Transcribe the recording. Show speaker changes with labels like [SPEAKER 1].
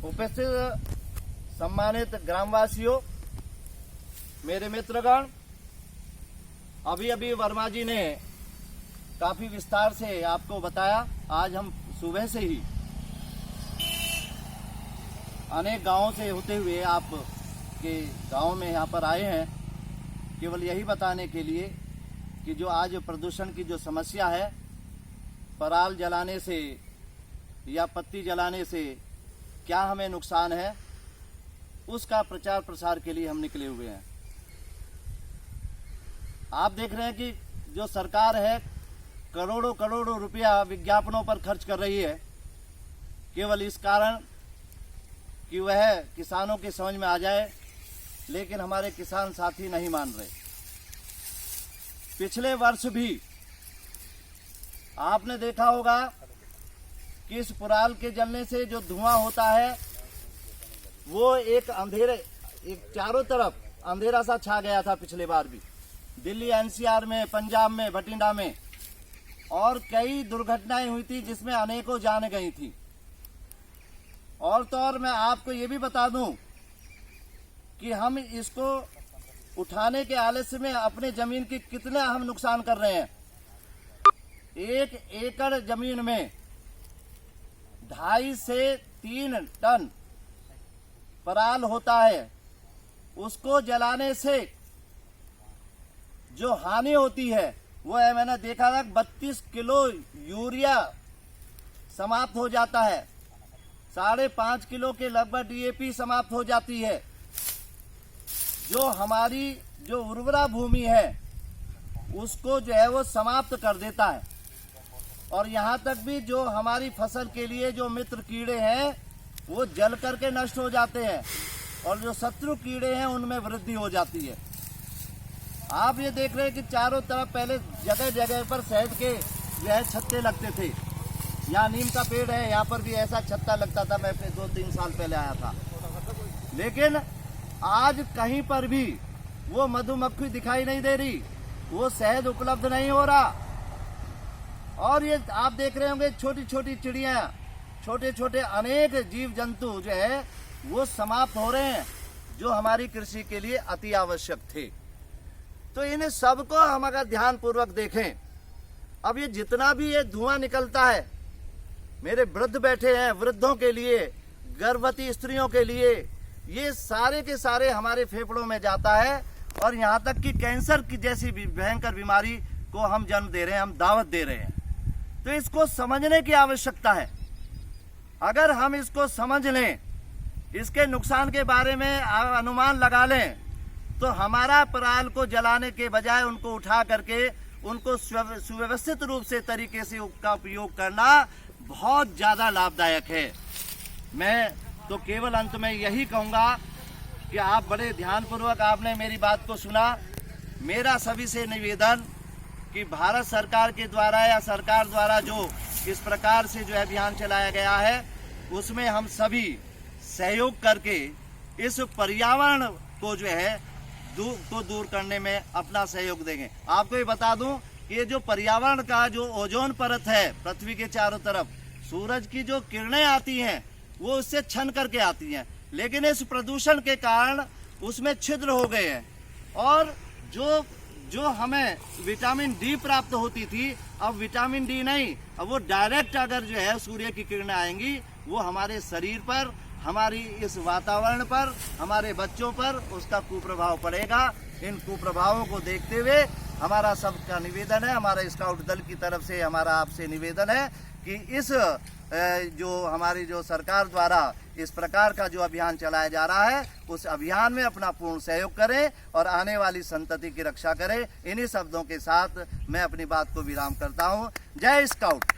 [SPEAKER 1] उपस्थित सम्मानित ग्रामवासियों, मेरे मित्रगण, अभी वर्मा जी ने काफी विस्तार से आपको बताया। आज हम सुबह से ही अनेक गांवों से होते हुए आपके गांव में यहाँ पर आए हैं, केवल यही बताने के लिए कि जो आज प्रदूषण की जो समस्या है, पराल जलाने से या पत्ती जलाने से क्या हमें नुकसान है, उसका प्रचार प्रसार के लिए हम निकले हुए हैं। आप देख रहे हैं कि जो सरकार है करोड़ों करोड़ों रुपया विज्ञापनों पर खर्च कर रही है, केवल इस कारण कि वह किसानों की समझ में आ जाए, लेकिन हमारे किसान साथी नहीं मान रहे। पिछले वर्ष भी आपने देखा होगा कि इस पराल के जलने से जो धुआं होता है वो एक चारों तरफ अंधेरा सा छा गया था। पिछले बार भी दिल्ली एनसीआर में, पंजाब में, बठिंडा में और कई दुर्घटनाएं हुई थी जिसमें अनेकों जान गई थी। और तो और मैं आपको ये भी बता दूं कि हम इसको उठाने के आलस्य में अपने जमीन की कितना हम नुकसान कर रहे हैं। 1 एकड़ जमीन में 2.5 से 3 टन पराल होता है। उसको जलाने से जो हानि होती है वो है, मैंने देखा था 32 किलो यूरिया समाप्त हो जाता है, 5.5 किलो के लगभग डीएपी समाप्त हो जाती है। जो हमारी जो उर्वरा भूमि है उसको जो है वो समाप्त कर देता है। और यहाँ तक भी जो हमारी फसल के लिए जो मित्र कीड़े हैं वो जल करके नष्ट हो जाते हैं और जो शत्रु कीड़े हैं उनमें वृद्धि हो जाती है। आप ये देख रहे हैं कि चारों तरफ पहले जगह जगह पर शहद के जो है छत्ते लगते थे। यहाँ नीम का पेड़ है, यहाँ पर भी ऐसा छत्ता लगता था। मैं 2-3 साल पहले आया था, लेकिन आज कहीं पर भी वो मधुमक्खी दिखाई नहीं दे रही, वो शहद उपलब्ध नहीं हो रहा। और ये आप देख रहे होंगे छोटी छोटी चिड़िया, छोटे छोटे अनेक जीव जंतु जो है वो समाप्त हो रहे हैं, जो हमारी कृषि के लिए अति आवश्यक थे। तो इन्हें सबको हम अगर ध्यान पूर्वक देखें, अब ये जितना भी ये धुआं निकलता है, मेरे वृद्ध बैठे हैं, वृद्धों के लिए, गर्भवती स्त्रियों के लिए, ये सारे के सारे हमारे फेफड़ों में जाता है और यहाँ तक कि कैंसर की जैसी भयंकर बीमारी को हम जन्म दे रहे हैं, हम दावत दे रहे हैं। तो इसको समझने की आवश्यकता है। अगर हम इसको समझ लें, इसके नुकसान के बारे में अनुमान लगा लें, तो हमारा पराल को जलाने के बजाय उनको उठा करके उनको सुव्यवस्थित रूप से तरीके से उसका उपयोग करना बहुत ज्यादा लाभदायक है। मैं तो केवल अंत में यही कहूंगा कि आप बड़े ध्यानपूर्वक आपने मेरी बात को सुना। मेरा सभी से निवेदन कि भारत सरकार के द्वारा या सरकार द्वारा जो इस प्रकार से जो अभियान चलाया गया है, उसमें हम सभी सहयोग करके इस पर्यावरण को जो है दूर करने में अपना सहयोग देंगे। आपको ये बता दूं कि ये जो पर्यावरण का जो ओजोन परत है पृथ्वी के चारों तरफ, सूरज की जो किरणें आती हैं वो उससे छन करके आती हैं, लेकिन इस प्रदूषण के कारण उसमें छिद्र हो गए हैं और जो हमें विटामिन डी प्राप्त होती थी, अब विटामिन डी नहीं, अब वो डायरेक्ट अगर जो है सूर्य की किरणें आएंगी, वो हमारे शरीर पर, हमारी इस वातावरण पर, हमारे बच्चों पर उसका कुप्रभाव पड़ेगा। इन कुप्रभावों को देखते हुए हमारा सबका निवेदन है, हमारे स्काउट दल की तरफ से हमारा आपसे निवेदन है कि इस जो हमारी जो सरकार द्वारा इस प्रकार का जो अभियान चलाया जा रहा है, उस अभियान में अपना पूर्ण सहयोग करें और आने वाली संतति की रक्षा करें। इन्हीं शब्दों के साथ मैं अपनी बात को विराम करता हूं। जय स्काउट।